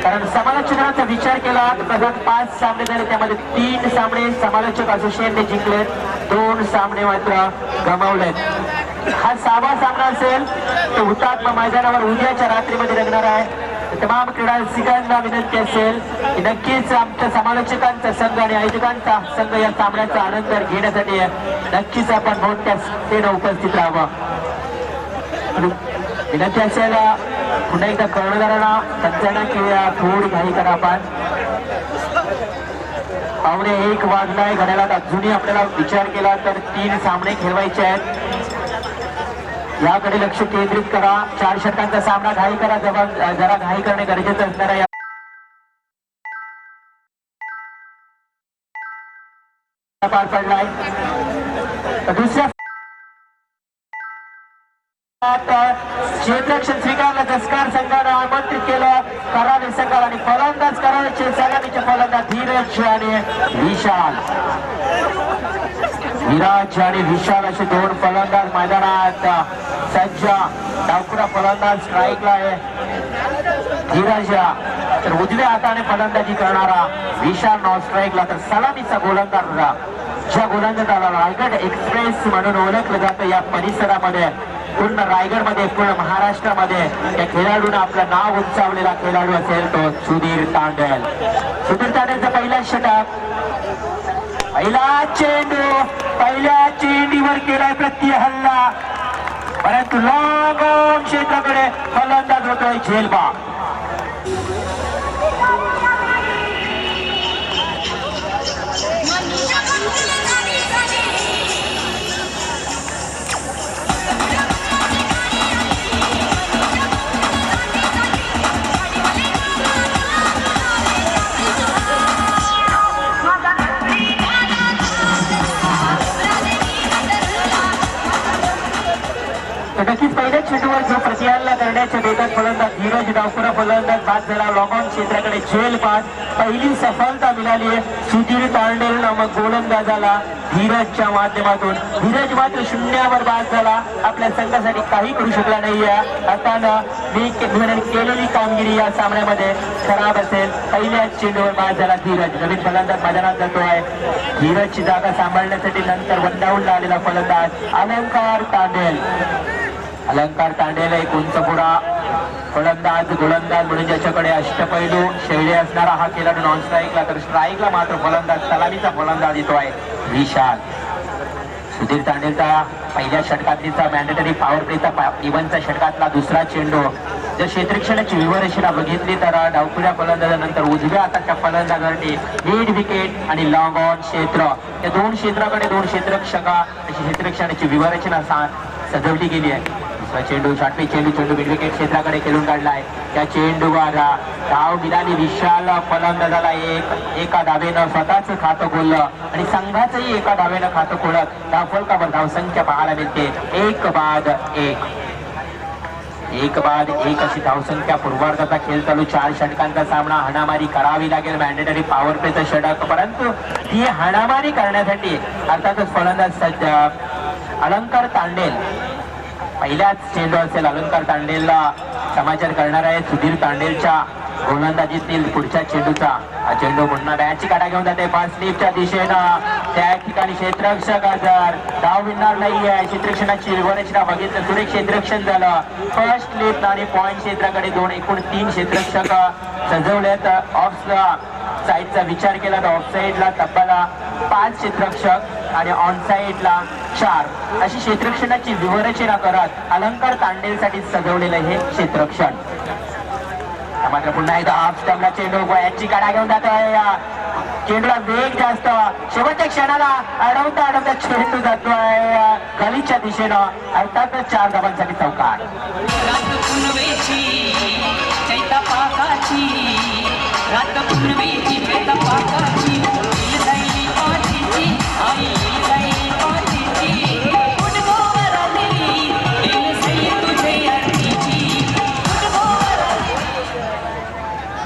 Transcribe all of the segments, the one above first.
कारण समालोचकांचा विचार केला तर प्रधान 5 सामने झाले, त्यामध्ये 3 सामने समालोचक असोसिएशनने जिंकलेत, 2 सामने मात्र गमावलेत. हा 6वा सामना असेल तो हुतात्मा मैदानावर उद्याच्या रात्रीमध्ये रंगणार आहे. तमाम क्रीडा रसिकांना विनंती असेल की नक्कीच आमच्या समालोचकांचा संघ आणि आयोजकांचा संघ या सामन्याचा आनंद घेण्यासाठी नक्कीच आपण मोठ्या संख्येने उपस्थित राहावं. विनंती असेल पुन्हा एकदा कर्णधारांना संचालना किंवा थोडी घाई करा. आपण 1:15 वाजलाय घड्याळात, अजूनही आपल्याला विचार केला तर 3 सामने खेळवायचे आहेत. याकडे लक्ष केंद्रित करा. 4 षटकांचा सामना घाई करा, जरा घाई करणे गरजेचं असणार आहे. पार पडलाय दुसऱ्या क्षेत्ररक्षण स्वीकारला जसकार संघानं आमंत्रित केलं करावे संघाला आणि फलंदाज करायचे सलामीचे फलंदाज धीरज आणि विशाल. विराज आणि विशाल असे 2 फलंदाज मैदानात सज्ज. डावखुरा फलंदाज स्ट्राईकला आहे धीरज, तर उजव्या हाताने फलंदाजी करणारा विशाल नॉन स्ट्राईकला, तर सलामीचा गोलंदाज ज्या गोलंदाजाला रायगड एक्सप्रेस म्हणून ओळखलं जातं या परिसरामध्ये, पूर्ण रायगडमध्ये, पूर्ण महाराष्ट्रामध्ये त्या खेळाडूने आपलं नाव उंचावलेला खेळाडू असेल तो सुधीर तांडेल. सुधीर तांडेलचा पहिला षटक, पहिला चेंडू, पहिल्या चेंडूवर केलाय प्रत्ये हल्ला, परंतु लॉंग ऑन क्षेत्राकडे फलंदाज होतोय झेलबा. नक्कीच पहिल्या चेंडूवर जो प्रतिहल्ला करण्याच्या बेतात फलंदाज धीरज, डावखुरा फलंदाज बाद झाला. लॉंगॉन क्षेत्राकडे झेल पास, पहिली सफलता मिळाली आहे सुधीर तांडेल नामक गोलंदाजाला धीरजच्या माध्यमातून. धीरज मात्र 0वर बाद झाला, आपल्या संघासाठी काही करू शकला नाहीये. आता केलेली कामगिरी या सामन्यामध्ये खराब असेल. पहिल्या चेंडूवर बाद झाला धीरज. नवीन फलंदाज मैदानात जातो आहे. धीरजची जागा सांभाळण्यासाठी नंतर वंडावून आलेला फलंदाज अलंकार तांडेल. अलंकार तांडेल एक उंचपुरा फलंदाज, गोलंदाज म्हणून ज्याच्याकडे अष्टपैलू शैली असणारा हा खेळाडू नॉन स्ट्राईकला, तर स्ट्राईकला मात्र फलंदाज सलामीचा फलंदाज येतो आहे विशाल. सुधीर तांडेलचा पहिल्या षटकातलीचा मॅन्डेटरी पॉवर प्लेचा इव्हनचा षटकातला दुसरा चेंडू. जर क्षेत्ररक्षणाची विवरचना बघितली तर डावखुऱ्या फलंदाजानंतर उजव्या हाताच्या फलंदाजासाठी मिड विकेट आणि लॉंग ऑन क्षेत्र, या 2 क्षेत्राकडे 2 क्षेत्ररक्षका अशी क्षेत्ररक्षणाची विवरचना सजवली गेली आहे. चेंडू षटवी चेंडू मिड विकेट क्षेत्राकडे खेळून काढलाय. त्या चेंडूवर धाव मिळाली विशाल फलंदाजाला. एका धावेनं स्वतःच खातं खोललं आणि संघाचंही एका धावेनं खातं खोलत धावफलकावर धावसंख्या पाहायला मिळते 1 बाद 1. 1 बाद 1 अशी धावसंख्या. पूर्वार्धाचा खेळ चालू. 4 षटकांचा सामना. हाणामारी करावी लागेल मॅन्डेटरी पॉवर प्लेचं षटक, परंतु ही हाणामारी करण्यासाठी अर्थातच फलंदाज सज्ज. अलंकार तांडेल पहिल्याच चेंडू असेल. अलंकार तांडेलला समाचार करणार आहे सुधीर तांडेलच्या गोलंदाजीतील पुढच्या चेंडूचा. हा चेंडू पुन्हा बॅटची काटा घेऊन जाते फास्ट स्लिपच्या दिशेनं. त्या ठिकाणी क्षेत्ररक्षक जर धाव मिळणार नाहीये. क्षेत्ररक्षणाची विवरचना बघितलं, सुरेख क्षेत्ररक्षण झालं. फर्स्ट स्लिप आणि पॉइंट क्षेत्राकडे एकूण 3 क्षेत्ररक्षक सजवलेत. ऑफ साईडचा विचार केला तर ऑफ साईडला तब्बल 5 क्षेत्ररक्षक आणि ऑन साईडला 4 अशी क्षेत्ररक्षणाची विवरचना करत अलंकार तांडेलसाठी सजवलेलं हे क्षेत्ररक्षण. मात्र पुन्हा एकदा ऑफ स्टंपला चेंडू याची काढा घेऊन जातोय. चेंडूला वेग जास्त. शेवटच्या क्षणाला अडवता चेंडू जातोय गलीच्या दिशेनं. अर्थातच 4 धावांसाठी चौकार.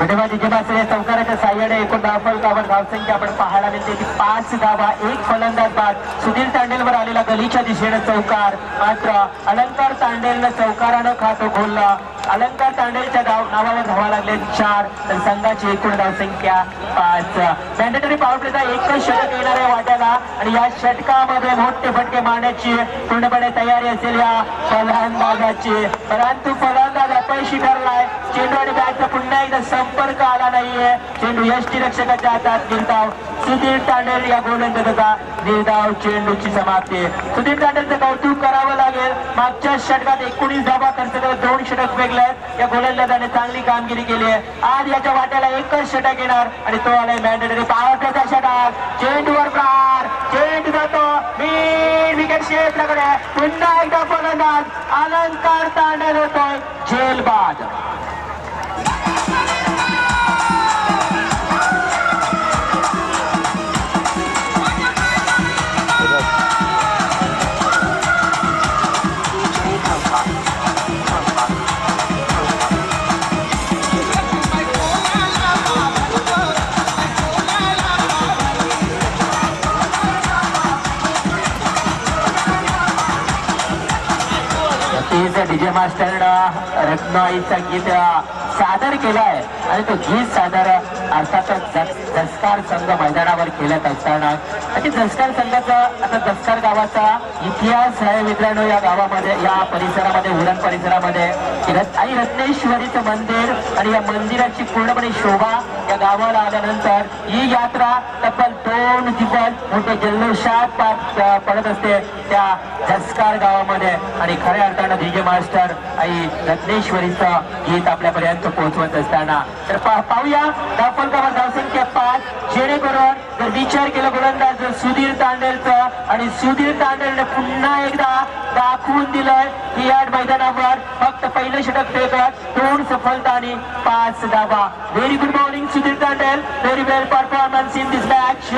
विठोबाजी जिमासरे चौकाराच्या साह्याने एकूण धावफलकावर धावसंख्या आपण पाहायला मिळते की 5 धावा, 1 फलंदाज बाद. सुधीर तांडेलवर आलेला गलीच्या दिशेने चौकार, मात्र अलंकार तांडेलनं चौकारानं खातो खोलला. अलंकार तांडेलच्या नावावर धावा लागले 4, तर संघाची एकूण धावसंख्या 5. मॅन्डेटरी पॉवर प्लेचा एकच षटक येणार आहे वाट्याला आणि या षटकामध्ये मोठे फटके मारण्याची पूर्णपणे तयारी असेल या फलंदाजाची. परंतु फलंदाज अपयशी ठरलाय. चेंडू आणि बॅटचा पुन्हा एकदा संपर्क आला नाहीये. चेंडू यष्टीरक्षकाच्या हातात. निर्धाव सुधीर तांडेल या गोलंदाजाचा निर्धाव चेंडूची समाप्ती. सुधीर तांडेलचं कौतुक करावं लागेल. मागच्या षटकात 19 धावा खर्च करत 2 षटक वेगल्यात. या गोलंदाजाने चांगली कामगिरी केली आहे. आज याच्या वाट्याला एकच षटक येणार आणि तो आलाय मॅन्डेटरी पॉवरचा षटक. चेंडूवर प्रहार, चेंडू जातो मिड विकेट क्षेत्राकडे. पुन्हा एकदा फलंदाज अलंकार तांडेल होतोय झेलबाद. डीजे मास्टर रत्नाईचा गीत सादर केलाय आणि तो गीत सादर अर्थातच दसकार संघ मैदानावर केल्यात असताना दसकार संघाचा आता दसकार गावाचा इतिहास आहे मित्रांनो. या गावामध्ये, या परिसरामध्ये, उरण परिसरामध्ये आई रत्नेश्वरीचं मंदिर आणि या मंदिराची पूर्णपणे शोभा या गावाला आल्यानंतर ही यात्रा तब्बल 2 दिवस मोठे जल्लोषात पडत असते त्या दसकार गावामध्ये. आणि खऱ्या अर्थानं डीजे मास्टर आई रत्नेश्वरीचं गीत आपल्यापर्यंत पोहोचवत असताना तर पाहूया धावफलकावर धावसंख्या 5. जेणेकरून जर विचार केला गोलंदाज सुधीर तांडेलचं आणि सुधीर तांडेलने पुन्हा एकदा दाखवून दिलंय की या मैदानावर फक्त पहिलं षटक फेकत 2 सफलता आणि 5 धावा. Very good morning Sudhir Tandel. Very well performance in this match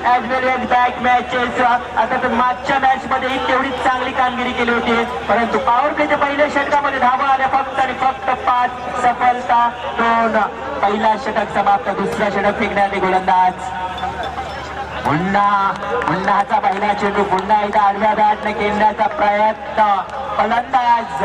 as well as back matches. आता तर मागच्या मॅच मध्ये तेवढीच चांगली कामगिरी केली होती, परंतु पॉवर प्लेच्या पहिल्या षटकामध्ये धावा आल्या फक्त आणि फक्त 5 सफलता 2. पहिला षटक समाप्त. दुसरा षटक फेकण्याचे गोलंदाज मुन्नाचा पहिला चेंडू पुन्हा एकदा आडव्या बॅटने खेळण्याचा प्रयत्न. फलंदाज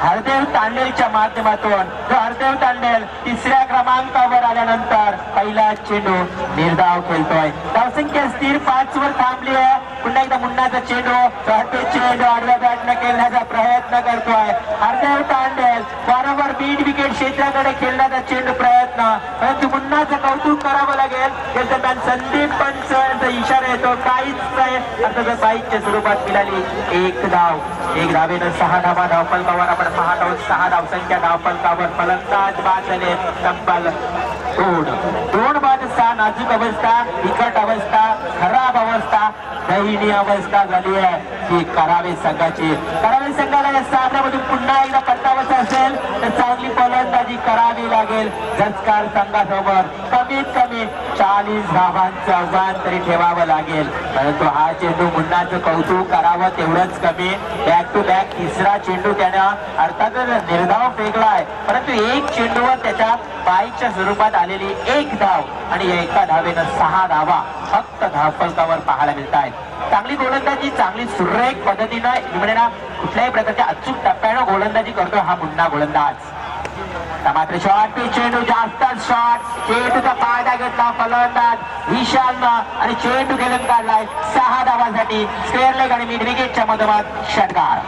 हरदेव तांडेलच्या माध्यमातून हरदेव तांडेल 3ऱ्या क्रमांकावर आल्यानंतर पहिला चेंडू निर्धाव खेळतोय. धावसंख्या स्थिर 5 वर थांबली आहे. पुन्हा एकदा मुन्नाचा चेंडू आडव्या बॅटने खेळण्याचा प्रयत्न करतोय हरदेव तांडेल. बरोबर बीट विकेट क्षेत्राकडे खेळण्याचा चेंडू प्रयत्न, परंतु मुन्नाचं कौतुक करावं लागेल. त्यादरम्यान संदीप पंच यांचा इशारा येतो काहीच नाही. अर्थात बाईकच्या स्वरूपात मिळाली 1 धाव. 1 धावेनं 6 धावा धावफलकावर आपण पाहत आहोत. 6 धावसंख्या धावफलकावर. फलंदाज बाद झाले तब्बल 2 बाद. 6 नाजूक अवस्था, बिकट अवस्था, खराब अवस्था, दयनीय अवस्था झाली आहे की करावे संघाची. करावे संघाला या सामन्यामधून पुन्हा एकदा परतावायचं असेल तर चांगली फलंदाजी करावी लागेल. दसकार संघासमोर कमीत कमी 40 धावांचं आव्हान तरी ठेवावं लागेल. परंतु हा चेंडू मुन्नाचं कौतुक करावं तेवढंच कमी. बॅक टू बॅक 3रा चेंडू त्यानं अर्थातच निर्धाव फेकलाय, परंतु 1 चेंडूवर त्याच्या बाईकच्या स्वरूपात आलेली 1 धाव आणि या 1 धावेनं 6 धावा फक्त धावफलकावर पाहायला मिळत आहेत. चांगली गोलंदाजी, चांगली सुरेख पद्धतीनं कुठल्याही प्रकारच्या अचूक टप्प्यानं गोलंदाजी करतो हा मुन्ना गोलंदाज. मात्र शॉर्ट पे चेंडू, जास्त शॉट, चेंडूचा फायदा घेतला फलंदाज विशालनं आणि चेंडू खेळून काढलाय 6 धावांसाठी. स्क्वेअर लेग आणि मिड विकेटच्या मधोमध षटकार.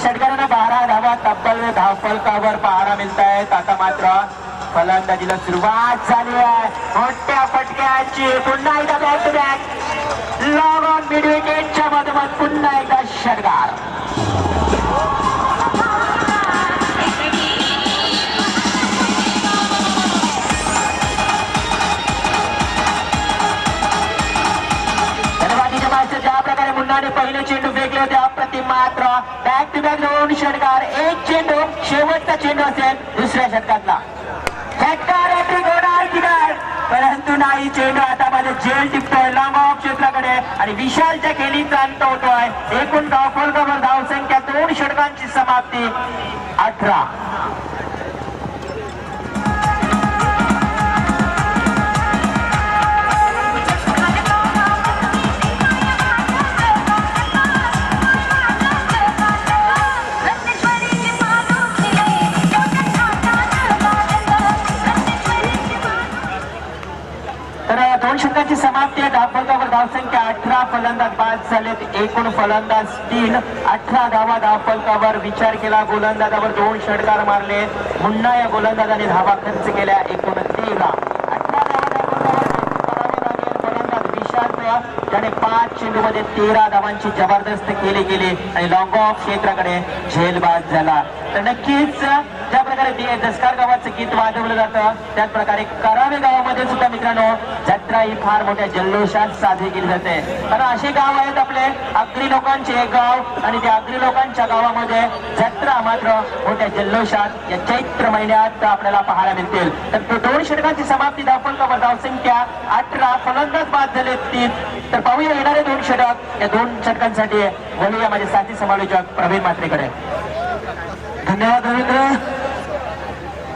षटकारांना 12 धावा तब्बल धावफलकावर पाहायला मिळत आहेत. आता मात्र फलंदाजीला सुरुवात झाली आहे. मोठ्या फटक्याची पुन्हा एकदा back to back long on mid विकेटच्या मधोमध पुन्हा एकदा षटकार. ज्या प्रकारे मुन्नाने पहिले चेंडू फेकले होते अप्रतिम मात्र बॅक टू बॅक 2 षटकार, एक चेंडू शेवटचा चेंडू असेल दुसऱ्या षटकातला. षटकार परंतु नाही, चेंडू आता माझं झेल टिपतोय लांब क्षेत्राकडे आणि विशालच्या खेळीचा अंत होतोय. एकूण धावफलकावर धावसंख्या 2 षटकांची समाप्ती 18. तर 2 षटकांची समाप्ती आहे. धावफलकावर धावसंख्या 18, फलंदाज बाद झालेत. एकूण फलंदाज 3, 18 धावा धावफलकावर. विचार केला गोलंदाजावर 2 षटकार मारले, पुन्हा या गोलंदाजाने धावा खर्च केल्या. एकूण 13, 18 धावा धावफलकावर करावे लागेल. फलंदाज विशाल त्याने 5 चेंडूमध्ये 13 धावांची जबरदस्त केली गेली आणि लॉंग ऑफ क्षेत्राकडे झेलबाद झाला. तर नक्कीच ज्या प्रकारे दसकार गावाचं गीत वाजवलं जातं त्याच प्रकारे करावे गावामध्ये सुद्धा मित्रांनो जत्रा ही फार मोठ्या जल्लोषात साजरी केली जाते. कारण असे गाव आहेत आपले आगरी लोकांचे गाव आणि त्या आगरी लोकांच्या गावामध्ये जत्रा मात्र मोठ्या जल्लोषात या चैत्र महिन्यात आपल्याला पाहायला मिळतील. तर 2 षटकांची समाप्ती धावफलकावर धावसंख्या 18, फलंदाज बाद झाले 3. तर पाहूया येणारे 2 षटक. या 2 षटकांसाठी बोलूया माझे साथी समालोचक प्रवीण म्हात्रेकडे. धन्यवाद रवींद्र.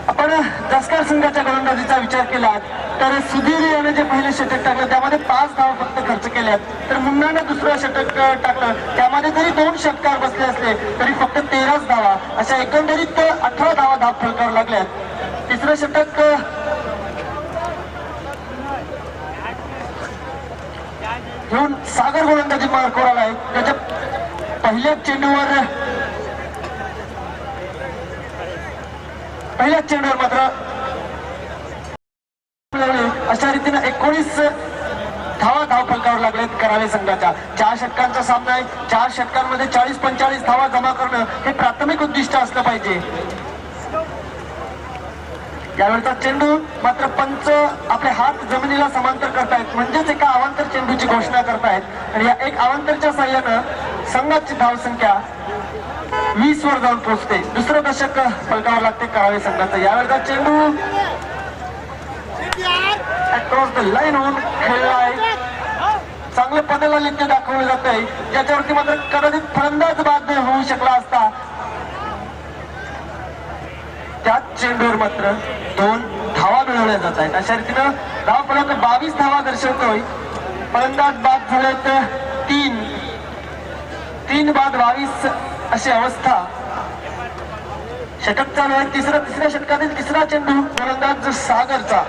आपण दसकार संघाच्या गोलंदाजीचा विचार केला तर सुधीर याने जे पहिले षटक टाकलं त्यामध्ये 5 धावा फक्त खर्च केल्यात. तर मुन्नाने दुसरं षटक टाकलं त्यामध्ये जरी 2 षटकार बसले असले तरी फक्त 13च धावा, अशा एकंदरीत 18 धावा धावफलकावर लागल्यात. तिसरं षटक घेऊन सागर गोलंदाजी मार्कवर आलाय. त्याच्या पहिल्याच चेंडूवर मात्र अशा रीतीने 19 धावा धावफलकावर लागलेत करावे संघाच्या. 4 षटकांचा सामना आहे. 4 षटकांमध्ये 40-45 धावा जमा करणं हे प्राथमिक उद्दिष्ट असलं पाहिजे. यावेळचा चेंडू मात्र पंच आपले हात जमिनीला समांतर करतायत, म्हणजेच एका अवांतर चेंडूची घोषणा करतायत आणि या एक अवांतरच्या साह्यानं संघाची धावसंख्या 20 वर जाऊन पोहोचते. दुसरं दशक फलकावर लागते करावे संघाचं. यावेळचा चेंडू अक्रॉस द लाईन होऊन खेळलाय. चांगलं पदाला लिंक दाखवलं जात आहे, ज्याच्यावरती मात्र कदाचित फलंदाज बाद होऊ शकला असता. त्याच चेंडूवर मात्र 2 धावा मिळवल्या जात आहेत. अशा रीतीनं धाव फलक 22 धावा दर्शवतोय. फलंदाज बाद झालेत 3 बाद 22 अशी अवस्था. षटक चालू आहे. तिसऱ्या षटकातील तिसरा चेंडू फलंदाज सागरचा.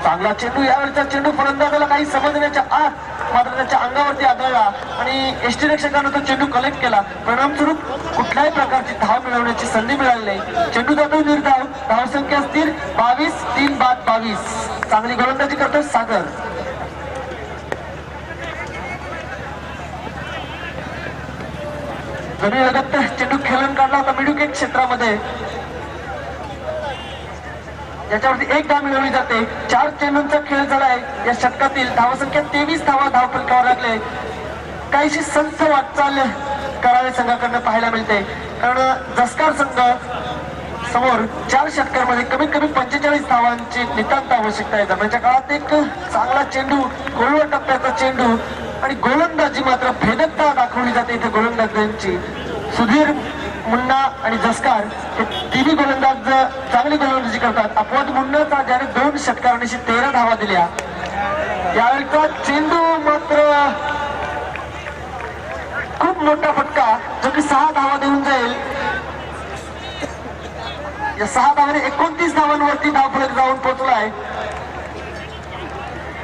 चांगला चेंडू. यावेळचा चेंडू फलंदाजाला काही समजण्याच्या आत मात्र त्याच्या अंगावरती आदळला आणि यष्टीरक्षकानं तो चेंडू कलेक्ट केला. परिणामस्वरूप कुठल्याही प्रकारची धाव मिळवण्याची संधी मिळाली नाही. चेंडू जातो निर्धाव. धावसंख्या स्थिर 22, 3 बाद 22. चांगली गोलंदाजी करतोय सागर. जरी लगत चेंडू खेळून काढला होता मिडविकेट क्षेत्रामध्ये, याच्यावरती 1 धाव मिळवली जाते. 4 चेंडूंचा खेळ झालाय. या षटकातील धावसंख्या 23 धावा धावफलकावर लागले. काहीशी संथ वाटचाल करावे संघाकडनं पाहायला मिळते, कारण दसकार संघ समोर 4 षटकांमध्ये कमीत कमी 45 धावांची नितांत आवश्यकता आहे. दरम्यानच्या काळात एक चांगला चेंडू, गोलवर टप्प्याचा चेंडू आणि गोलंदाजी मात्र भेदकता दाखवली जाते इथे गोलंदाजांची. सुधीर, मुन्ना आणि जसकार हे तिन्ही गोलंदाज चांगली गोलंदाजी करतात. अपवाद मुन्नाचा ज्याने 2 षटकारांशी 13 धावा दिल्या. यावेळचा चेंडू मात्र खूप मोठा फटका, जो की 6 धावा देऊन जाईल. या 6 धावाने 29 धावांवरती धावफलक जाऊन पोहोचलाय.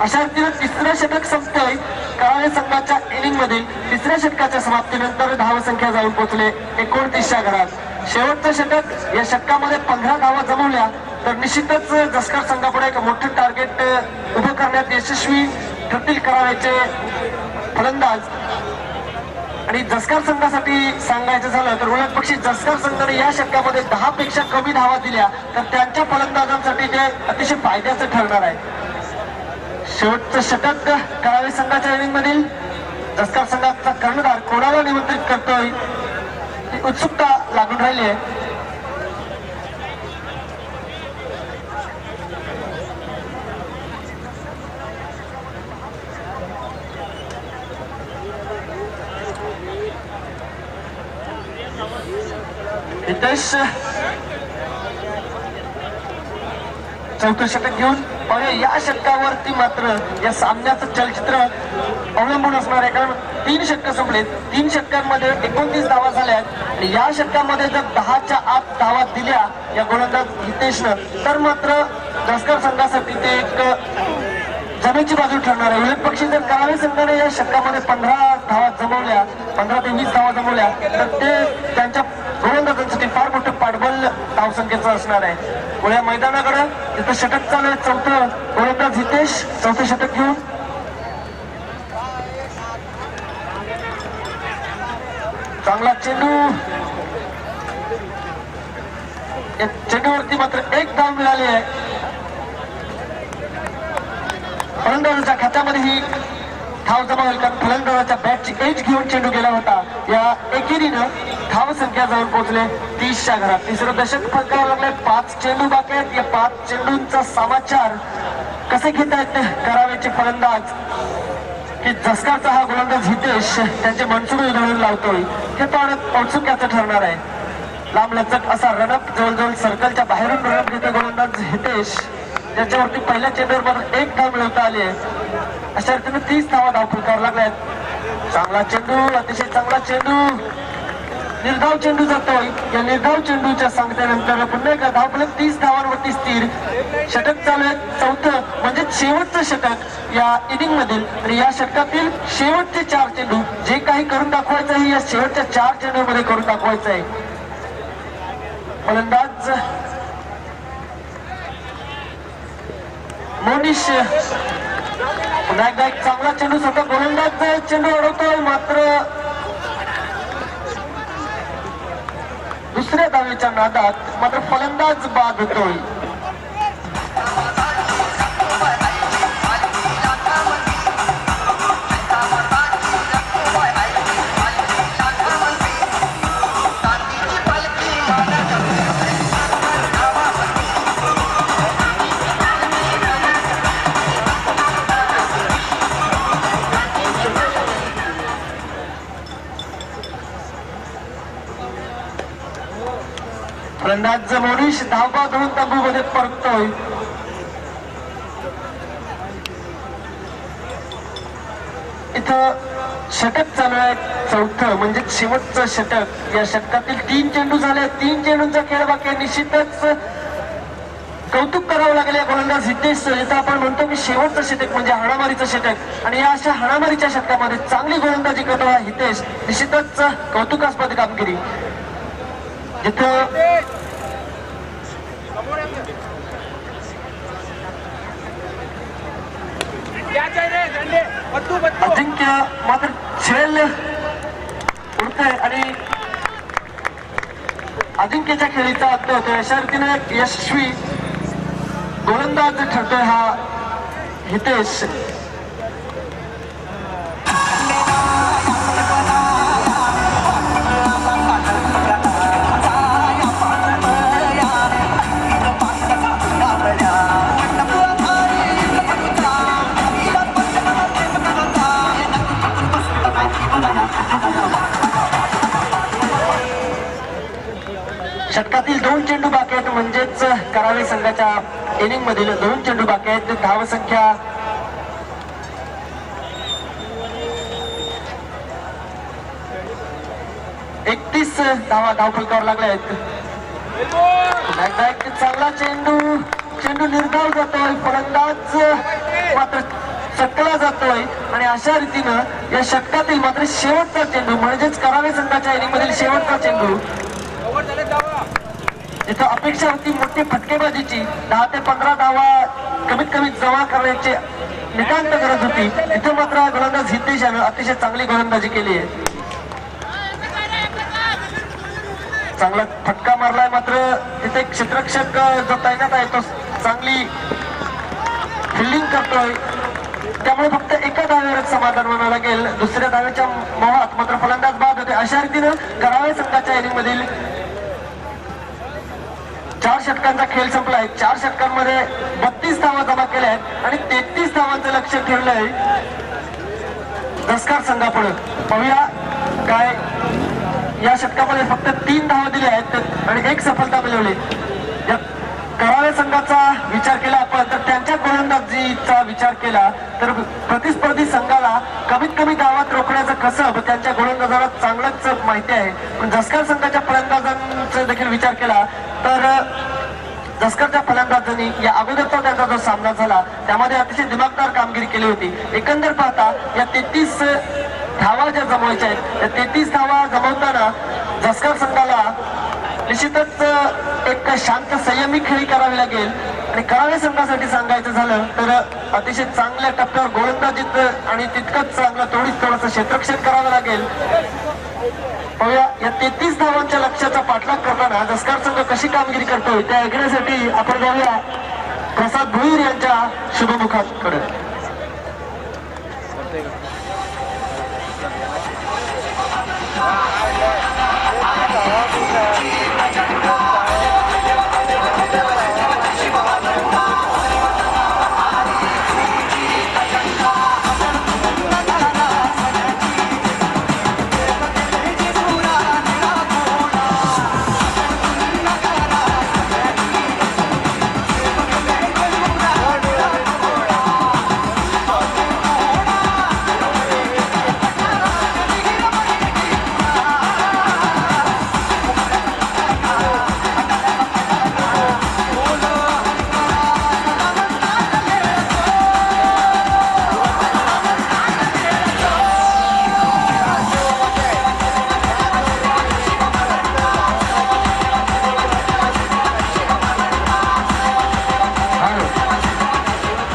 अशा रीतीने तिसरं षटक संपतंय. करावे संघाच्या इनिंग मधील तिसऱ्या षटकाच्या समाप्तीनंतर धावसंख्या जाऊन पोहोचले 29च्या घरात. शेवटचं षटक, या षटकामध्ये 15 धावा जमवल्या तर निश्चितच दसकार संघापुढे एक मोठं टार्गेट उभं करण्यात यशस्वी ठरतील करावेचे फलंदाज. आणि जसकार संघासाठी सांगायचं झालं तर उलट पक्षी जसकार संघाने या षटकामध्ये 10 पेक्षा कमी धावा दिल्या तर त्यांच्या फलंदाजांसाठी ते अतिशय फायद्याचं ठरणार आहे. शेवटचं षटक करावे संघाच्या इनिंग मधील दसकार संघाचा कर्णधार कोणाला निमंत्रित करतोय ही उत्सुकता लागून राहिली आहे. हितेश चौथं षटक घेऊन पाहूया या षटकावरती मात्र या सामन्याचं चलचित्र अवलंबून असणार आहे. कारण 3 षटकं संपलेत. 3 षटकांमध्ये 29 धावा झाल्यात आणि या षटकामध्ये जर 10च्या आत धावा दिल्या या गोलंदाज हितेशनं तर मात्र दसकर संघासाठी ते एक जमेची बाजू ठरणार आहे. उलट पक्षी जर करावे संघाने या षटकामध्ये 15 धावा जमवल्या, 15 ते 20 धावा जमवल्या तर ते त्यांच्या गोलंदाजांसाठी फार मोठं पाठबळ धावसंख्येचं असणार आहे. पुढे मैदानाकडे तिथं षटक चालू आहे. चौथं गोलंदाज हितेश चौथं षटक घेऊन चांगला चेंडू. या चेंडूवरती मात्र एक धाव मिळाली आहे. फलंदाजाच्या खात्यामध्ये ही धाव जमा होईल कारण फलंदाजाच्या बॅटची एज घेऊन चेंडू गेला होता. या एकेरीनं धाव संख्या जाऊन पोहोचले 30च्या घरात. तिसरं दशक फलकावं लागलंय. 5 चेंडू बाकी आहेत. या 5 चेंडूंचा समाचार कसे घेत आहेत करावेचे फलंदाज की दसकारचा हा गोलंदाज हितेश त्यांचे मनसुबे उधळून लावतोय हे पाहणं औत्सुक्याचं ठरणार आहे. लांब लचक असा रनअप जवळजवळ सर्कलच्या बाहेरून रनअप घेतो गोलंदाज हितेश ज्याच्यावरती पहिल्या चेंडूवर मात्र एक धाव मिळवता आली आहे. अशा रीतीने 30 धावा धाव फलकावर लागल्यात. चांगला चेंडू, अतिशय चांगला चेंडू, निर्धाव चेंडू जातोय. या निर्धाव चेंडूच्या सांगत्यानंतर पुन्हा एकदा धावफलक 30 धावांवरती स्थिर. षटक चालू आहे चौथं म्हणजे शेवटचं षटक या इनिंग मधील आणि या षटकातील शेवटचे 4 चेंडू जे काही करून दाखवायचं आहे या शेवटच्या 4 चेंडूमध्ये करून दाखवायचं आहे. फलंदाज मोनिश पुन्हा एकदा एक चांगला चेंडू स्वतः गोलंदाज चेंडू अडवतोय मात्र दुसऱ्या धावेच्या नादात मात्र फलंदाज बाद होतोय. फलंदाज मोनिश धावबा धरून तंबूमध्ये परततोय. इथं षटक चालू आहे चौथं म्हणजे शेवटचं षटक. या षटकातील 3 चेंडू झाले. 3 चेंडूंचा खेळ बाकी आहे. निश्चितच कौतुक करावं लागेल या गोलंदाज हितेश. इथं आपण म्हणतो की शेवटचं षटक म्हणजे हाणामारीचं षटक आणि या अशा हाणामारीच्या षटकामध्ये चांगली गोलंदाजी करतो हा हितेश. निश्चितच कौतुकास्पद कामगिरी. जिथं अजिंक्य मात्र झेल उडतंय आणि अजिंक्यच्या खेळीचा अंत होतोय. अशा रीतीने यशस्वी गोलंदाज ठरतोय हा हितेश. षटकातील 2 चेंडू बाकी आहेत म्हणजेच करावे संघाच्या इनिंग मधील 2 चेंडू बाकी आहेत. धाव संख्या 31 धावा धावफलकावर लागल्या आहेत. एक चांगला चेंडू निर्धाव जातोय. फलंदाज मात्र चकला जातोय आणि अशा रीतीनं या षटकातील मात्र शेवटचा चेंडू म्हणजेच करावे संघाच्या इनिंग मधील शेवटचा चेंडू. इथं अपेक्षा होती मोठी फटकेबाजीची. 10 ते 15 धावा कमीत कमी जमा करण्याची नितांत गरज होती. इथं मात्र गोलंदाज हितेशानं अतिशय चांगली गोलंदाजी केली आहे. चांगला फटका मारलाय मात्र तिथे क्षेत्ररक्षक जो तैनात आहे तो चांगली फिल्डिंग करतोय. त्यामुळे फक्त एका धावेवरच समाधान मानावं लागेल. दुसऱ्या धावेच्या मोहात मात्र फलंदाज बाद होते. अशा रीतीनं करावे संघाच्या इनिंग मधील 4 षटकांचा खेळ संपलाय. 4 षटकांमध्ये 32 धावा जमा केल्या आहेत आणि 33 धावांचं लक्ष ठेवलंय दसकार संघापुढे. पाहूया काय या षटकामध्ये फक्त 3 धावा दिल्या आहेत आणि 1 सफलता मिळवली. या करावे संघाचा विचार केला आपण तर त्यांच्या गोलंदाजीचा विचार केला तर प्रतिस्पर्धी संघाला कमीत कमी धावात रोखण्याचं कसब त्यांच्या गोलंदाजाला चांगलंच माहिती आहे. पण दसकार संघाच्या फलंदाजांचा देखील विचार केला तर दसकारच्या फलंदाजांनी या अगोदरचा त्यांचा जो सामना झाला त्यामध्ये अतिशय दिमागदार कामगिरी केली होती. एकंदर पाहता या 33 धावा ज्या जमवायच्या आहेत त्या 33 धावा जमवताना दसकार संघाला निश्चितच एक शांत संयमी खेळी करावी लागेल. आणि करावे संघासाठी सांगायचं झालं तर अतिशय चांगल्या टप्प्यावर गोलंदाजीत आणि तितकंच चांगलं थोडंसं क्षेत्ररक्षण करावं लागेल. पाहूया या 33 धावांच्या लक्ष्याचा पाठलाग करताना दसकार संघ कशी कामगिरी करतोय ते ऐकण्यासाठी आपण जाऊया प्रसाद भोईर यांच्या शुभमुखाकडे.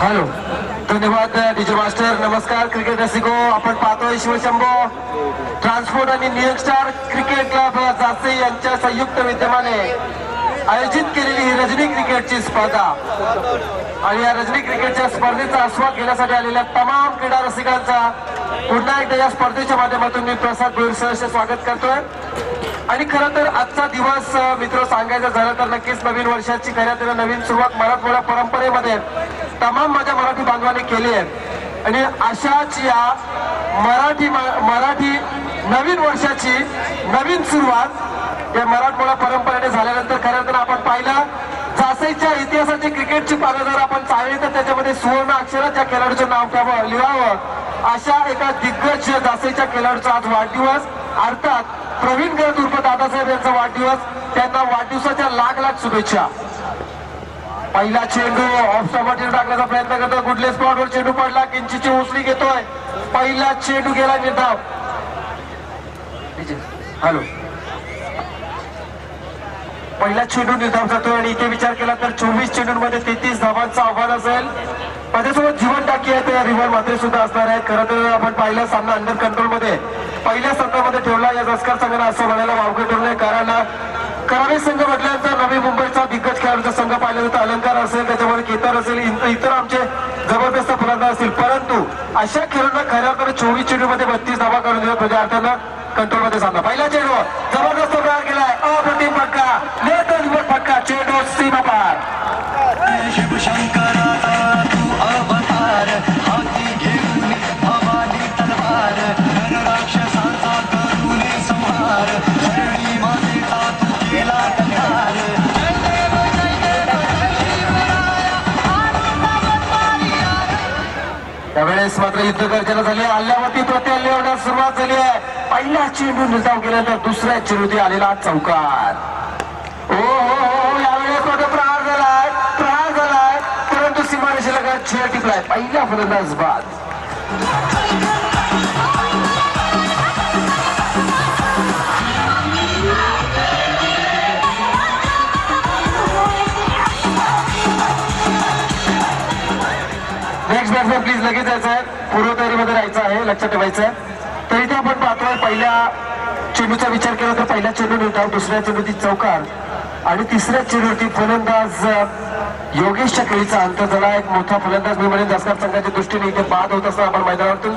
हॅलो, धन्यवाद डीजे मास्टर. नमस्कार क्रिकेट रसिको. आपण पाहतोय शिवशंभो ट्रान्सपोर्ट आणि न्यू स्टार क्रिकेट क्लब जासे यांच्या संयुक्त विद्यमाने आयोजित केलेली ही रजनी क्रिकेटची स्पर्धा आणि या रजनी क्रिकेटच्या स्पर्धेचा आस्वाद घेण्यासाठी आलेल्या तमाम क्रीडा रसिकांचा पुन्हा एकदा या स्पर्धेच्या माध्यमातून मी प्रसाद भोईर सहर्ष स्वागत करतोय. आणि खरं तर आजचा दिवस मित्र सांगायचं झालं तर नक्कीच नवीन वर्षाची खऱ्या नवीन सुरुवात मराठमोळ्या परंपरेमध्ये तमाम माझ्या मराठी बांधवांनी केली आहे. आणि अशाच या मराठी नवीन वर्षाची नवीन सुरुवात या मराठमोळ्या परंपरेने झाल्यानंतर खरं तर आपण पाहिलं जासईच्या इतिहासाची क्रिकेटची पानं जर आपण चालली तर त्याच्यामध्ये सुवर्ण अक्षरात त्या खेळाडूचं नाव घ्यावं लिहावं अशा एका दिग्गज जासईच्या खेळाडूचा आज वाढदिवस. अर्थात प्रवीण गरज उर्फ दादासाहेब यांचा वाढदिवस. त्यांना वाढदिवसाच्या लाख लाख शुभेच्छा. पहिला चेंडू ऑफ स्टॉपवर टाकण्याचा प्रयत्न करतो. गुडले स्पॉटवर चेंडू पडला. किंचितची उसळी घेतोय. पहिला चेंडू गेला निर्धाव. हॅलो, पहिला चेंडू निर्धाव जातोय आणि इथे विचार केला तर 24 चेंडूंमध्ये 33 धावांचं आव्हान असेल. माझ्यासोबत जीवन टाकी आहे त्या रिव्हर मात्रे सुद्धा असणार आहेत. खरं तर आपण पाहिला सामना अंडर कंट्रोल मध्ये पहिल्या सत्रामध्ये ठेवला. या दसकार संघाला असं म्हणायला वावगं ठेवलंय कारण करावे संघ म्हटल्यानंतर नवी मुंबईचा दिग्गज खेळाडूचा संघ पाहिला जातो. अलंकार असेल, त्याच्यामध्ये केतर असेल, इतर आमचे जबरदस्त फलंदाज असतील. परंतु अशा खेळाडूंना खऱ्या तर 24 चेंडूमध्ये 32 धावा करून दिला तुझ्या अर्थानं कंट्रोल मध्ये सामना. पहिला चेंडू जबरदस्त प्रहार केलाय. अप्रतिम फटका, नेतृत्व फटका, चेंडू सीमा पार. त्यावेळेस मात्र युद्ध गर्जना झाली. हल्ल्यावरती प्रत्याहल्ले होण्यास सुरुवात झाली आहे. पहिला चेंडू निर्धाव केल्यानंतर दुसऱ्या चेंडूती आलेला चौकार. हो, यावेळेस मात्र प्रहार झालाय परंतु सीमारेषेला छेड टिपलाय. पहिला फलंदाज बाद. नेक्स्ट बॅट्समॅन प्लीज लगेच जायचं आहे. पूर्वतयारीमध्ये राहायचं आहे, लक्षात ठेवायचं आहे. तर इथे आपण पाहतोय पहिल्या चेंडूचा विचार केला तर पहिला चेंडू निर्धाव, दुसऱ्या चेंडूची चौकार आणि तिसऱ्या चेंडूवरती फलंदाज योगेशच्या खेळीचा अंत झाला. एक मोठा फलंदाज मी म्हणेन दसकार संघाच्या दृष्टीने इथे बाद होत असताना आपण मैदानातून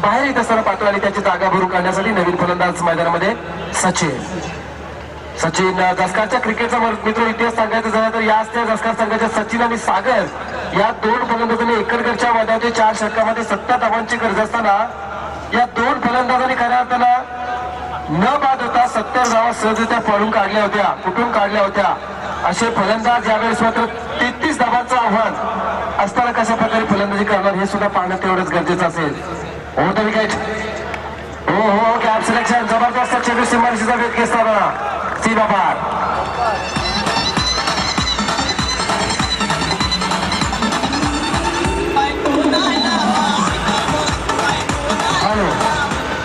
बाहेर येत असताना पाहतो आणि त्याची जागा भरून काढण्यासाठी नवीन फलंदाज मैदानामध्ये सचिन दसकारच्या क्रिकेटचा मित्र इतिहास सांगायचा झाला तर याच त्या दसकार संघाच्या सचिन आणि सागर या दोन फलंदाजांनी एकरगडच्या मैदानाच्या 4 षटकामध्ये 70 धावांची गरज असताना या दोन फलंदाजांनी खऱ्या अर्थानं न बाद होता 70 धावा सहजरित्या पळून काढल्या होत्या, कुठून काढल्या होत्या. असे फलंदाज यावेळेस मात्र 33 धावांचं आव्हान असताना कशा प्रकारे फलंदाजी करणार हे सुद्धा पाहणं तेवढंच गरजेचं असेल. हो तर विकेट, हो कॅप सिलेक्शन जबरदस्त चेंडू सीमारेषेचा वेध घेताना सी बाबा.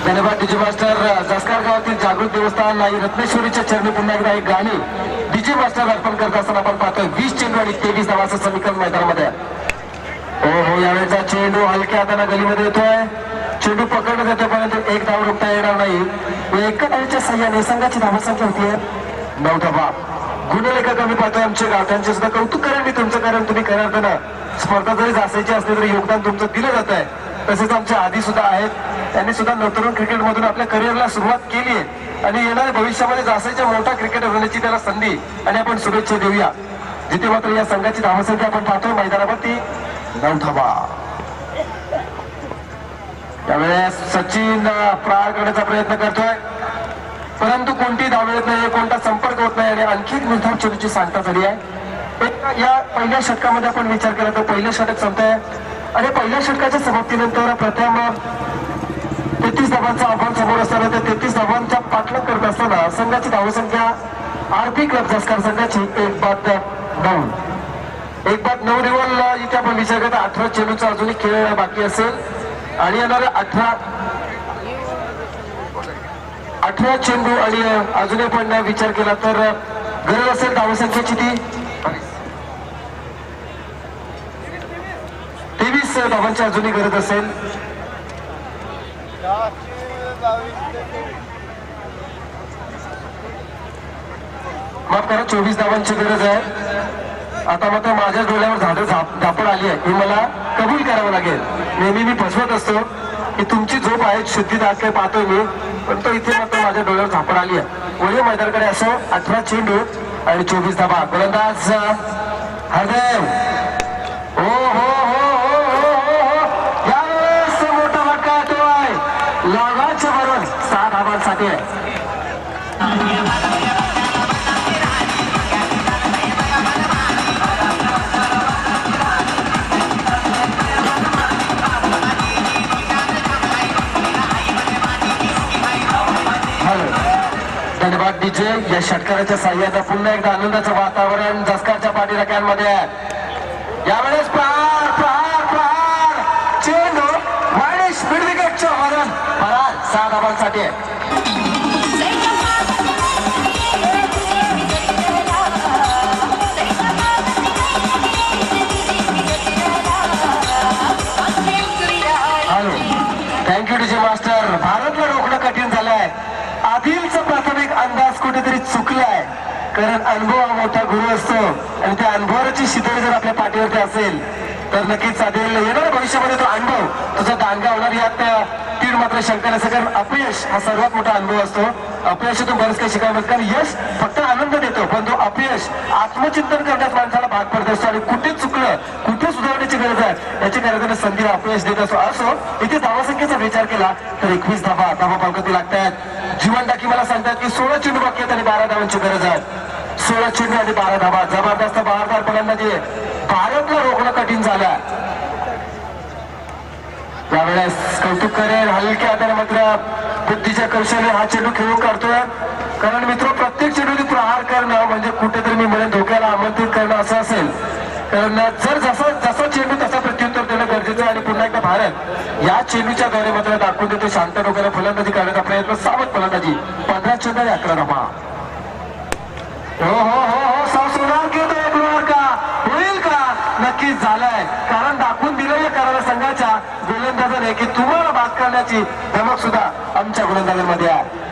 धन्यवाद डीजे मास्टर. दसकार गावातील जागृत देवस्थान आई रत्नेश्वरीच्या चरणी पुन्हा एकदा एक गाणी डीजे मास्टर अर्पण करत असताना आपण पाहतोय 20 चेंडू आणि 23 धावाचं समीकरण मैदानामध्ये. हो यावेळेचा चेंडू हलक्या हाताने गलीमध्ये येतोय. चेंडू पकडण्यात येतो परंतु एक धाव रोखता येणार नाही. एका धावेच्या सहाय्याने संघाची धावसंख्या होतीये 9 धावा. गुणलेखा कमी पाहतोय आमचे गावठांचे सुद्धा कौतुक करेन मी तुमचं, कारण तुम्ही खऱ्या अर्थानं स्पर्धा जरी जासायची असली तरी योगदान तुमचं दिलं जात आहे. तसेच आमच्या आधी सुद्धा आहेत, त्यांनी सुद्धा नवतरुण क्रिकेटमधून आपल्या करिअरला सुरुवात केली आहे आणि येणाऱ्या भविष्यामध्ये जासायच्या मोठा क्रिकेटर होण्याची त्याला संधी आणि आपण शुभेच्छा देऊया. जिथे मात्र या संघाची धावसंख्या आपण पाहतोय मैदानावरती 9 धावा. त्यावेळेस सचिन प्रहार करण्याचा प्रयत्न करतोय परंतु कोणती धाव येत नाही, कोणता संपर्क होत नाही आणि आणखी निर्धाव चेंडूची सांगता झाली आहे. या पहिल्या षटकामध्ये आपण विचार केला तर पहिलं षटक संपतंय आणि पहिल्या षटकाच्या समाप्तीनंतर प्रथम 33 धावांचं आव्हान समोर असताना त्या 33 धावांचा पाठलाग करत असताना संघाची धावसंख्या आरपी क्लब दसकार संघाची 1-9. 1-9 लेवल इथे आपण विचार करता 18 चेंडूचा अजूनही खेळ बाकी असेल आणि येणाऱ्या 18 चेंडू आणि अजूनही पण विचार केला तर गरज असेल धावसंख्येची ती 23 धावांची अजूनही गरज असेल. माफ करा 24 धावांची गरज आहे. आता मात्र माझ्या डोळ्यावर झापड आली आहे हे मला कबूल करावं लागेल. नेहमी मी फसवत असतो की तुमची झोप आहे शुद्धी दात काय पाहतोय मी, पण तो इथे मात्र माझ्या डोळ्यावर झापड आली आहे. वळीय मैदानाकडे असं 18 चेंडू आणि 24 धावा. गोलंदाज हरदेव. हो हो हो हो हो हो यावेळेस मोठा फटका येतोय लागाच्या बरोबर 6 धावांसाठी आहे. धन्यवाद डीजे. या षटकाराच्या साह्याचा पुन्हा एकदा आनंदाचं वातावरण दसकारच्या पाठीराख्यांमध्ये आहे. यावेळेस प्रहार प्रहार प्रहार चेंडू वाणीश मिडविकेटच्या वरून प्रहार 6 धावांसाठी आहे. Thank you DJ master. भारतला रोखणं कठीण झालंय. आदिलचा प्राथमिक अंदाज कुठेतरी चुकलाय, कारण अनुभव हा मोठा गुरु असतो आणि त्या अनुभवाची शिदोरी जर आपल्या पाठीवरती असेल तर नक्कीच साधेल येणाऱ्या भविष्यामध्ये तो अनुभव तुझा दांडगा होणार यात तीड मात्र शंका नसेल. कारण अपयश हा सर्वात मोठा अनुभव असतो. अपयशातून बरंच काही शिकायला मिळतं, कारण यश फक्त आनंद देतो पण तो अपयश आत्मचिंतन करण्यास माणसाला भाग पडत असतो आणि कुठे चुकलं कुठे सुधारण्याची गरज आहे याची गरजेने संधीला अपयश देत असो. इथे धावासंख्येचा विचार केला तर 21 धावा पालकती लागतात. जीवन टाकी मला सांगतात की 16 चेंडू बाकी आहेत आणि 12 धावांची गरज आहे. 16 चेंडू आणि 12 धावा. जबरदस्त बहारदार फलंदाजी. भारतला रोखणं कठीण झालं. त्यावेळेस कौतुक करेल हलक्या हाताने मात्र बुद्धीच्या कौशल्य हा चेंडू खेळून काढतोय. कारण मित्र प्रत्येक चेंडूने प्रहार करणं म्हणजे कुठेतरी मी म्हणेन धोक्याला आमंत्रित करणं असं असेल. कारण जर जसा चेंडू तसा प्रत्युत्तर देणं गरजेचं आहे. आणि पुन्हा एकदा भारत या चेंडूच्या द्वारे मात्र दाखवून देतो शांत डोक्याला फलंदाजी करण्याचा प्रयत्न. सावध फलंदाजी. 15 चेंडू आणि 11 धावा. हो हो हो हो संस्कृत घेतोय का होईल का? नक्कीच झालंय, कारण दाखवून दिलं या करायला संघाच्या गोलंदाजाने की तुम्हाला बाद करण्याची धमक सुद्धा आमच्या गोलंदाजांमध्ये आहे.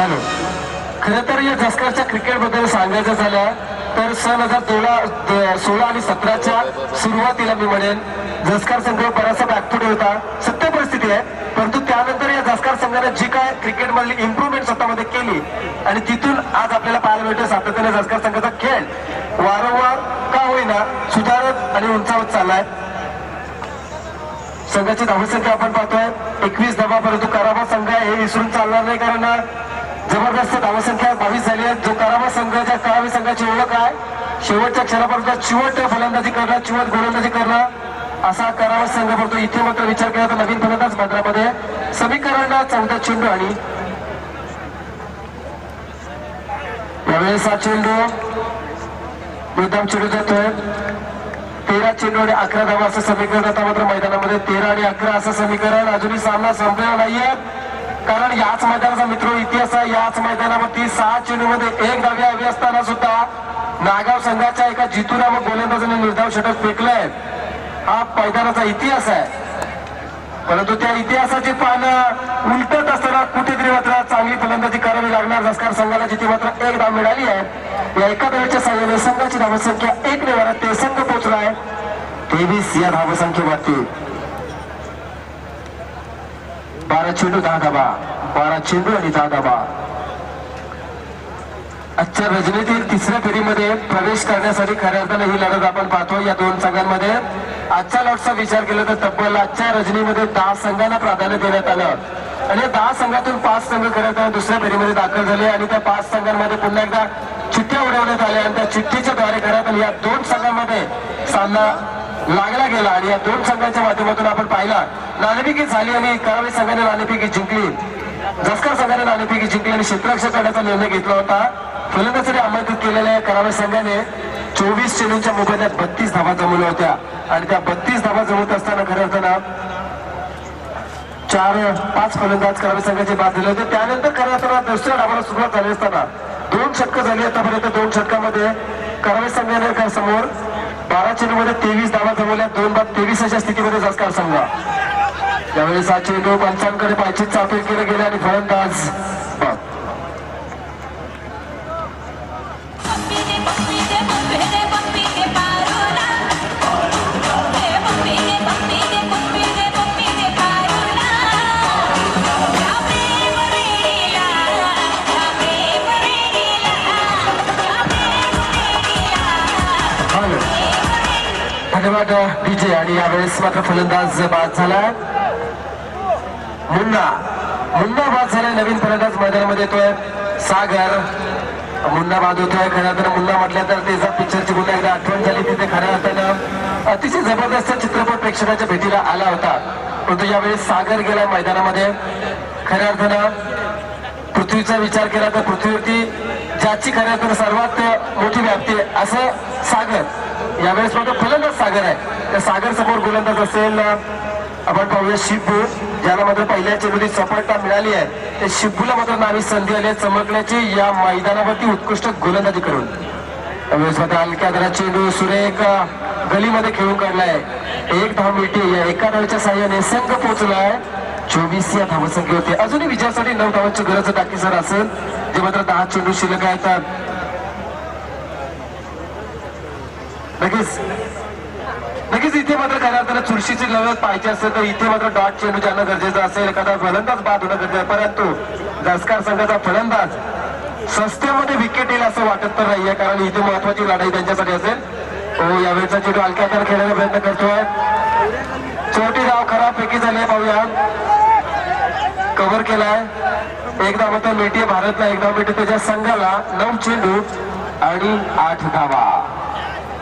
हॅलो. खरं तर या झस्करच्या क्रिकेट बद्दल सांगायचं झालं तर सन 2016 आणि 17च्या सुरुवातीला मी म्हणेन झस्कर संघ बराचसा बॅकफुट होता. सत्य परिस्थिती आहे, परंतु त्यानंतर या झस्कर संघाने जी काय क्रिकेट मधली इम्प्रुव्हमेंट स्वतःमध्ये केली आणि तिथून आज आपल्याला पाहायला मिळतं सातत्याने झस्कर संघाचा खेळ वारंवार का होईना सुधारत आणि उंचावत चाललाय. संघाची धावसंख्या आपण पाहतोय 21 धावा, परंतु करावा संघ हे विसरून चालणार नाही, कारण जबरदस्त धावसंख्या 22 झाली आहे. जो करावा संघ, ज्या करावी संघाची ओळख आहे शेवटच्या क्षणापर्यंत चिवट फलंदाजी करणं, चिवट गोलंदाजी करणं, असा करावा संघ पडतो. इथे मात्र विचार केला तर नवीन फलंदाज मैदानामध्ये समीकरण 14 चेंडू आणि यावेळेस हा चेंडू मुद्दाम चेंडू जातोय. 13 चेंडू आणि 11 धावा असं समीकरण आता मात्र मैदानामध्ये 13 आणि 11 असं समीकरण. अजूनही सामना संपलेला नाहीये, कारण याच मैदानाचा मित्र इतिहास आहे. याच मैदानामध्ये 6 चेंडूमध्ये 1 धावे हवी असताना सुद्धा नागाव संघाच्या एका जितू नामक गोलंदाजाने निर्धाव षटक फेकलंय. हा मैदानाचा इतिहास आहे, परंतु त्या इतिहासाची पानं उलटत असताना कुठेतरी मात्र चांगली फलंदाजी करावी लागणार झस्कर संघाला, जिथे मात्र 1 धाव मिळाली आहे. या एका धावेच्या साह्याने संघाची धावसंख्या 1 ने वाढत ते संघ पोहोचलाय 23 या धावसंख्येवरती. 12 चेंडू 10 धावा, 12 चेंडू आणि 10 धावा. आजच्या रजनीतील तिसऱ्या फेरीमध्ये प्रवेश करण्यासाठी खऱ्या अर्थाने ही लढत आपण पाहतो या दोन संघांमध्ये. आजच्या लॉटचा विचार केला तर तब्बल आजच्या रजनीमध्ये 10 संघांना प्राधान्य देण्यात आलं आणि या 10 संघातून 5 संघ खऱ्या अर्थाने दुसऱ्या फेरीमध्ये दाखल झाले आणि त्या 5 संघांमध्ये पुन्हा एकदा चिठ्ठ्या उडवण्यात आल्या आणि त्या चिठ्ठीच्या द्वारे खऱ्या अर्थाने या 2 संघांमध्ये सामना लागला गेला आणि या 2 संघांच्या माध्यमातून आपण पाहिला नाणेफेकी झाली आणि करावी संघाने नाणेफेकी जिंकली. झस्कर संघाने नाणेफेकी जिंकली आणि क्षेत्ररक्षक करण्याचा निर्णय घेतला होता. फलंदाजाने आमंत्रित केलेल्या करावे संघाने 24 चेंडूंच्या मोबदल्यात 32 धावा जमवल्या होत्या आणि त्या 32 धावा जमवत असताना खऱ्या अर्थानं 4-5 फलंदाज करावे संघाचे बाद झाले होते. त्यानंतर खऱ्या अर्थानं दुसऱ्या डावाला सुरुवात झाली असताना 2 षटकं झाली. आतापर्यंत 2 षटकामध्ये करावे संघाने समोर 12 चेंडूमध्ये 23 धावा जमवल्या, 2 बाद 23 अशा स्थितीमध्ये झस्कर संघ. यावेळेस हा चेंडू पंचांकडे पायचीत चापेल केले गेले आणि फलंदाज धन्यवाद डीजे. आणि यावेळेस मात्र फलंदाज बाद झाला. मुन्ना बाद झालाय. नवीन फलंदाज मैदानामध्ये येतोय सागर. मुन्ना बाद होतोय. खऱ्या अर्थानं मुन्ना म्हटलं तर त्याचा पिक्चरची पुन्हा एकदा आठवण झाली. तिथे खऱ्या अर्थानं अतिशय जबरदस्त चित्रपट प्रेक्षकाच्या भेटीला आला होता, परंतु यावेळेस सागर गेलाय मैदानामध्ये. खऱ्या अर्थानं पृथ्वीचा विचार केला तर पृथ्वीवरती ज्याची खऱ्या अर्थानं सर्वात मोठी व्याप्ती आहे असं सागर. यावेळेस मात्र फलंदाज सागर आहे. त्या सागर समोर गोलंदाज असेल आपण पाहूया शिब्बू, ज्याला मात्र पहिल्या चेंडूची सफलता मिळाली आहे. त्या शिब्बूला मात्र नावी संधी आली आहे चमकण्याची या मैदानावरती उत्कृष्ट गोलंदाजी करून. त्यावेळेस मात्र हलक्या दरात चेंडू सुरेख गलीमध्ये खेळून काढलाय. 1 धाव मिळते. या एका धावेच्या साह्याने संघ पोहोचलाय 24 या धावसंख्येवरती. अजूनही विजयासाठी 9 धावांची गरज टाकी सर असेल, जे मात्र 10 चेंडू शिल्लक आहेत. नक्कीच इथे मात्र खऱ्या अर्थानं चुरशीची लढत पाहिजे असेल तर इथे मात्र डॉट चेंडू जाणं गरजेचं असेल. एखादा फलंदाज बाद होणं गरजेचं आहे, परंतु झस्कर संघाचा फलंदाज सस्त्यामध्ये विकेट येईल असं वाटत तर नाहीये, कारण इथे महत्वाची लढाई त्यांच्यासाठी असेल. हो, यावेळेचा चेंडू हलक्या हाताने खेळण्याचा प्रयत्न करतोय. छोटी धाव खराबपैकी झाली आहे. पाहूया, कव्हर केलाय. 1 धाव मात्र मिळते भारतला. 1 धाव मिळते त्याच्या संघाला. 9 चेंडू आणि 8 धावा.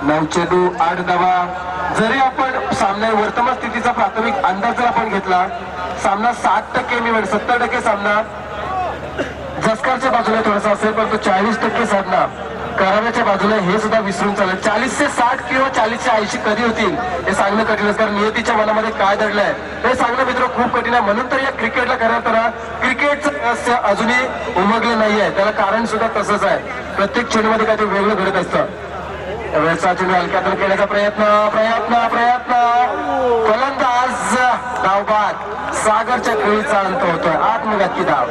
9 चेंडू 8 धावा. जरी आपण सामना वर्तमान स्थितीचा प्राथमिक अंदाज जर आपण घेतला, सामना 60% मी म्हणेन 70% सामना झस्करच्या बाजूला थोडासा असेल, परंतु 40% सामना कराव्याच्या बाजूला हे सुद्धा विसरून चालेल. 40 से 60 किंवा 40 से 80 कधी होतील हे सांगणं कठीण असतं, कारण नियतीच्या मनामध्ये काय दडलंय हे सांगणं मित्र खूप कठीण आहे. म्हणून तर या क्रिकेटला खऱ्या अर्थानं क्रिकेटचं रहस्य अजूनही उमगलं नाहीये. त्याला कारण सुद्धा तसंच आहे. प्रत्येक चेंडूमध्ये काहीतरी वेगळं घडत असतं. त्यावेळेचा चेंडू हलक्यातून खेळण्याचा प्रयत्न फलंदाज धावबाद. सागरच्या खेळीचा अंत होतोय. आत्मघातकी धाव.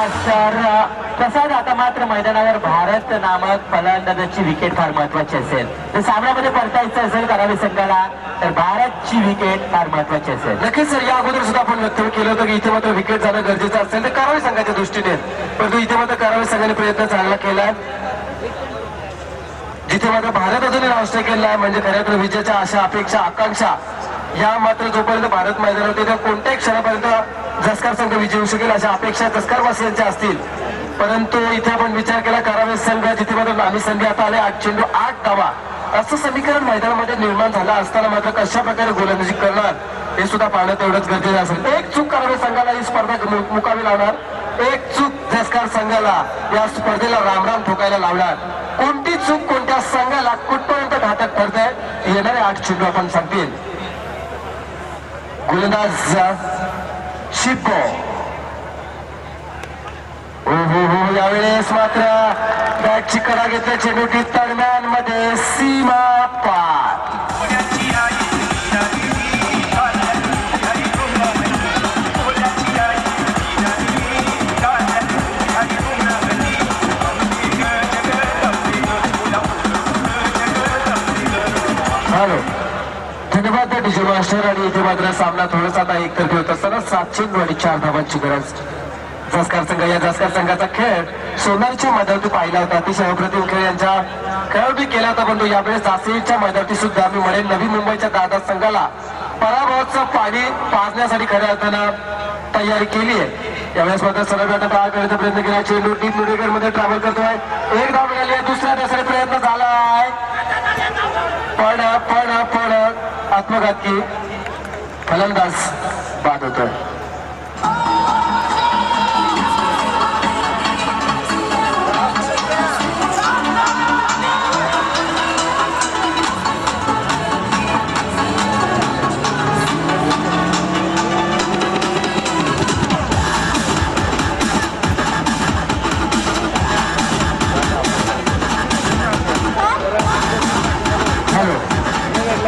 मास्टर प्रसाद, आता मात्र मैदानावर भारत नामक फलंदाजाची विकेट फार महत्वाची असेल. जर सामन्यामध्ये परतायचं असेल करावी संघाला तर भारतची विकेट फार महत्वाची असेल. नक्कीच सर, या अगोदर सुद्धा आपण वक्तव्य केलं होतं की इथे मात्र विकेट जाणं गरजेचं असेल तर करावी संघाच्या दृष्टीने, परंतु इथे मात्र करावी संघाने प्रयत्न चांगला केलाय. जिथे मात्र भारत अजूनही राष्ट्रीय केला आहे म्हणजे खऱ्या तर विजयाच्या आशा अपेक्षा आकांक्षा या मात्र जोपर्यंत भारत मैदानावर त्या कोणत्याही क्षणापर्यंत जसकार संघ विजय होऊ शकेल अशा अपेक्षा जसकारवासियांच्या असतील. परंतु इथे आपण विचार केला करावे संघ जिथे मात्र नामी संधी आता आले 8 चेंडू 8 धावा असं समीकरण मैदानामध्ये निर्माण झालं असताना मात्र कशा प्रकारे गोलंदाजी करणार हे सुद्धा पाहणं तेवढंच गरजेचं असेल. एक चूक करावे संघाला ही स्पर्धा मुकावी लावणार, एक चूक जसकार संघाला या स्पर्धेला रामराम ठोकायला लावणार. कोणती चूक कोणत्या संघाला कुठपर्यंत घातक ठरतंय येणारे 8 चेंडू आपण सांगतील. गोलंदाज शिप्पो हो यावेळेस मात्र बॅटची कडा घेतल्या चेंडूची दरम्यान मध्ये सीमा पार. हॅलो, धन्यवाद डीजे मास्टर. आणि इथे मात्र सामना थोडासा आता एकतर्फी होत असताना 7 चेंडू आणि 4 धावांची गरज. जसकार संघ या जसकार संघाचा खेळ सोनारच्या मैदानावरती पाहिला होता. अतिशय अप्रतिम खेळ यांच्या खेळाडू केला होता. परंतु यावेळेस जासीच्या मैदानावरती सुद्धा मी म्हणेन नवी मुंबईच्या दादा संघाला पराभवाचं पाणी पाजण्यासाठी खऱ्या अर्थानं तयारी केली आहे. यावेळेस मात्र सरळ पार करण्याचा प्रयत्न केला. चेंडू डीप मिडविकेट मध्ये ट्रॅव्हल करतोय. एक धाव मिळाली आहे. दुसऱ्या दसरा प्रयत्न झालाय पण आत्मघातकी फलंदाज बाद होतोय.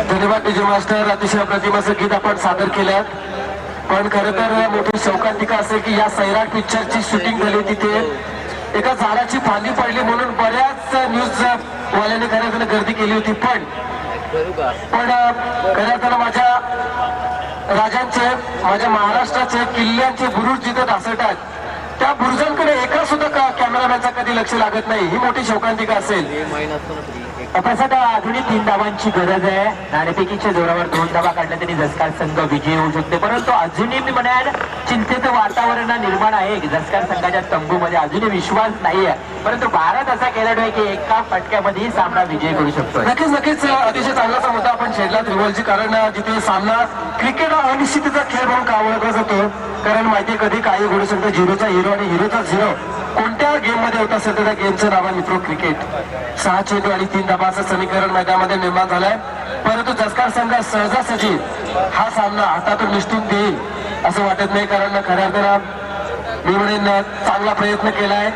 धन्यवाद डीजे मास्टर. अतिशय अप्रतिम असं गीत आपण सादर केलं. पण खरं तर मोठी शौकांतिका असेल की या सैराट पिक्चरची शूटिंग झाली तिथे एका झाडाची फांदी पडली म्हणून बऱ्याच न्यूज वाल्यांनी खऱ्या अर्थानं गर्दी केली होती. पण खऱ्या अर्थानं माझ्या राजांचे माझ्या महाराष्ट्राचे किल्ल्यांचे बुरुज जिथे ढासळतात त्या बुरुजांकडे एका सुद्धा कॅमेरामॅनचा कधी लक्ष लागत नाही. ही मोठी शौकांतिका असेल. प्रसाद, आधुनिक 3 धावांची गरज आहे. नाणेफेकीच्या जोरावर 2 धावा काढल्या तरी जसकार संघ विजयी होऊ शकते. परंतु अजूनही मी म्हणेन चिंतेचं वातावरण निर्माण आहे. जसकार संघाच्या तंबूमध्ये अजूनही विश्वास नाहीये. परंतु भारत असा खेळाडू आहे की एका फटक्यामध्ये सामना विजयी करू शकतो. नक्कीच अतिशय चांगलाचा मुद्दा आपण छेडला त्रिवलजी. कारण जिथे सामना क्रिकेट हा अनिश्चिततेचा खेळ म्हणून का ओळखला जातो. कारण माहिती कधी काही घडू शकतं. 0चा हिरो आणि हिरोचा 0 कोणत्या गेम मध्ये होत असेल तर त्या गेमचं नाव आहे मित्रो क्रिकेट. 6 चेंडू आणि 3 धावा असं समीकरण मैदानामध्ये निर्माण झालंय. परंतु जसकार संघ सहजासहजी हा सामना हातातून निसटून देईल असं वाटत नाही. कारण खऱ्या अर्थानं मी म्हणेन चांगला प्रयत्न केलाय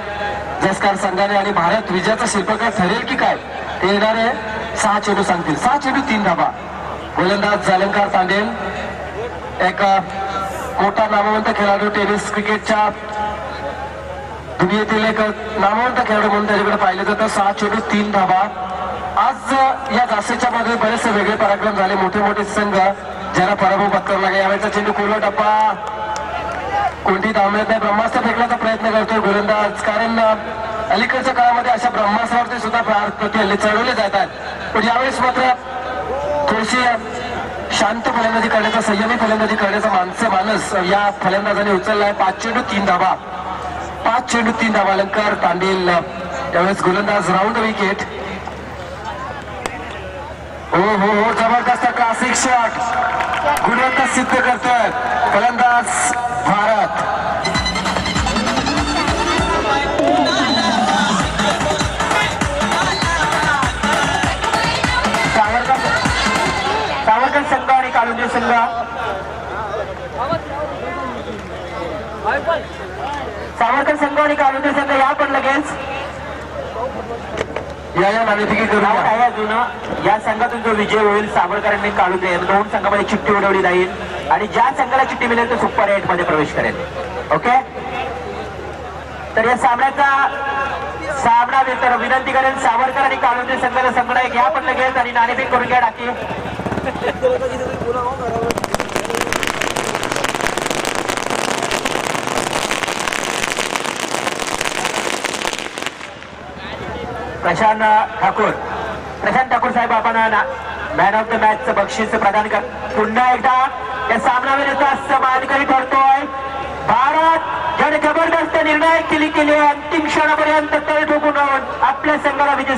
जसकार संघाने आणि भारत विजयाचा शिल्पकार ठरेल की काय ते येणारे 6 चेंडू सांगतील. 6 चेंडू 3 धावा. गोलंदाज जालंकार तांडेल एक मोठा नामवंत खेळाडू टेनिस क्रिकेटच्या दुनियेतील एक नामवंत खेळाडू म्हणून त्याच्याकडे पाहिलं जातं. 6 चेंडू 3 धावा. आज या जासेच्या मध्ये बरेचसे वेगळे पराक्रम झाले. मोठे मोठे संघ ज्यांना पराभव पत्करावा लागला. यावेळेचा चेंडू कोला टप्पा कोणती धाव मिळत नाही. ब्रह्मास्त्र फेकण्याचा प्रयत्न करतोय गोलंदाज. कारण अलीकडच्या काळामध्ये अशा ब्रह्मास्त्रावरती सुद्धा हल्ले चढवले जातात. पण यावेळेस मात्र थोडीशी शांत फलंदाजी करण्याचा संयमी फलंदाजी करण्याचा मानस या फलंदाजाने उचललाय. 5 चेंडू 3 धावा. 5 चेंडू 3 धावा. अलंकार तांडेल त्यावेळेस गोलंदाज राऊंड विकेट. हो जबरदस्त क्लासिक शॉट गुणवत्ता सिद्ध करतोय फलंदाज भारत. सावरकर संघ आणि काळुंजे संघ सावरकर संघ आणि काळुंजे संघ या पण लगेच या नाणेफेकी करून या संघातून जो विजय होईल सावरकरांनी काळुंजे 2 संघामध्ये चिठ्ठी उडवली जाईल आणि ज्या संघाला चिठ्ठी मिळेल तो सुपर 8 मध्ये प्रवेश करेल. ओके तर या सामना तर विनंती करेल सावरकर आणि काळुंजे संघाला संघ घ्या पण लगेच आणि नाणेफेक करून घ्या टाकी. प्रशांत ठाकूर साहेब आपण मॅन ऑफ द मॅच बक्षीस प्रदान कर. पुन्हा एकदा या सामनावीराचा मानकरी ठरतोय भारत, ज्याने जबरदस्त निर्णायक केली आहे. अंतिम क्षणापर्यंत तळ ठोकून आपल्या संघाला विजय